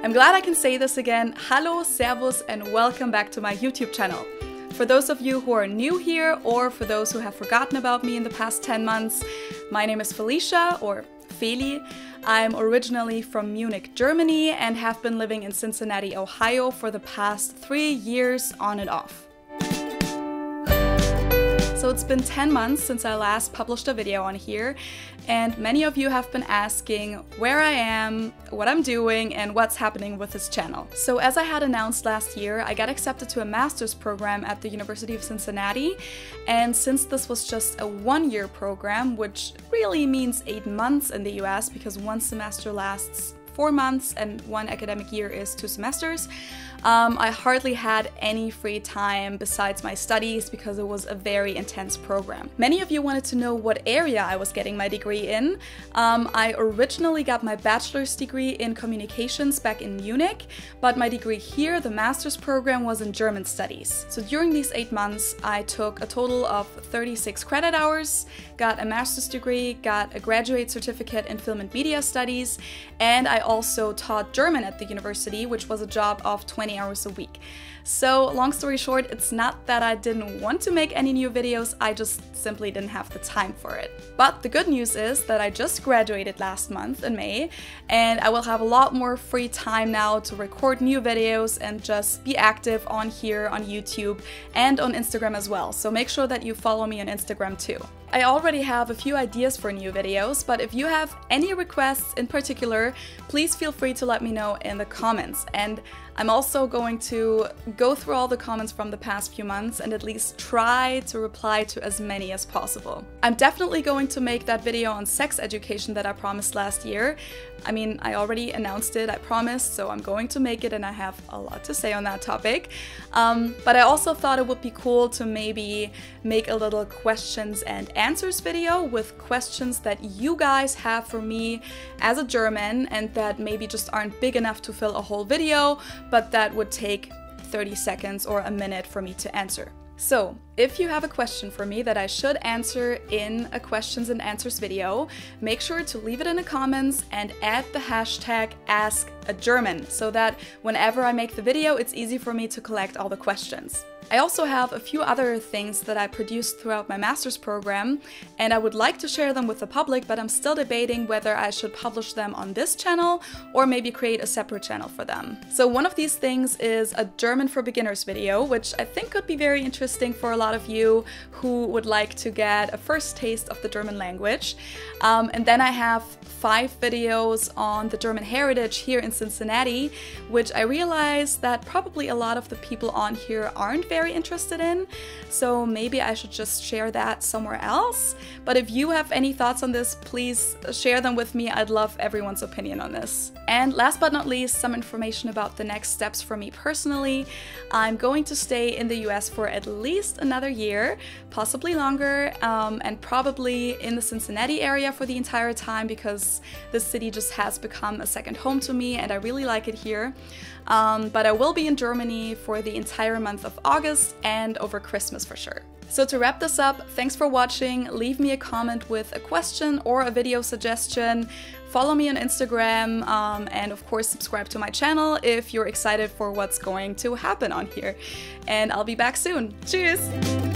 I'm glad I can say this again. Hallo, servus, and welcome back to my YouTube channel. For those of you who are new here, or for those who have forgotten about me in the past 10 months, my name is Felicia, or Feli. I'm originally from Munich, Germany, and have been living in Cincinnati, Ohio for the past 3 years on and off. So it's been 10 months since I last published a video on here, and many of you have been asking where I am, what I'm doing, and what's happening with this channel. So as I had announced last year, I got accepted to a master's program at the University of Cincinnati, and since this was just a one-year program, which really means 8 months in the US because one semester lasts 4 months and one academic year is 2 semesters, I hardly had any free time besides my studies because it was a very intense program. Many of you wanted to know what area I was getting my degree in. I originally got my bachelor's degree in communications back in Munich, but my degree here, the master's program, was in German studies. So during these 8 months, I took a total of 36 credit hours, got a master's degree, got a graduate certificate in film and media studies, and I also taught German at the university, which was a job of 20 hours a week. So long story short, it's not that I didn't want to make any new videos, I just simply didn't have the time for it. But the good news is that I just graduated last month in May, and I will have a lot more free time now to record new videos and just be active on here on YouTube and on Instagram as well. So make sure that you follow me on Instagram too. I already have a few ideas for new videos, but if you have any requests in particular, please feel free to let me know in the comments. And I'm also going to go through all the comments from the past few months and at least try to reply to as many as possible. I'm definitely going to make that video on sex education that I promised last year. I mean, I already announced it, I promised, so I'm going to make it, and I have a lot to say on that topic. But I also thought it would be cool to maybe make a little questions and answers video with questions that you guys have for me as a German and that maybe just aren't big enough to fill a whole video, but that would take 30 seconds or a minute for me to answer. So, if you have a question for me that I should answer in a questions and answers video, make sure to leave it in the comments and add the hashtag #AskAGerman so that whenever I make the video, it's easy for me to collect all the questions. I also have a few other things that I produced throughout my master's program, and I would like to share them with the public, but I'm still debating whether I should publish them on this channel or maybe create a separate channel for them. So one of these things is a German for Beginners video, which I think could be very interesting for a lot of you who would like to get a first taste of the German language. And then I have 5 videos on the German heritage here in Cincinnati, which I realize that probably a lot of the people on here aren't very interested in, so maybe I should just share that somewhere else. But if you have any thoughts on this, please share them with me. I'd love everyone's opinion on this. And last but not least, some information about the next steps for me personally. I'm going to stay in the US for at least another year, possibly longer, and probably in the Cincinnati area for the entire time because this city just has become a second home to me and I really like it here. But I will be in Germany for the entire month of August and over Christmas for sure. So to wrap this up, thanks for watching. Leave me a comment with a question or a video suggestion. Follow me on Instagram, and of course subscribe to my channel if you're excited for what's going to happen on here. And I'll be back soon. Tschüss!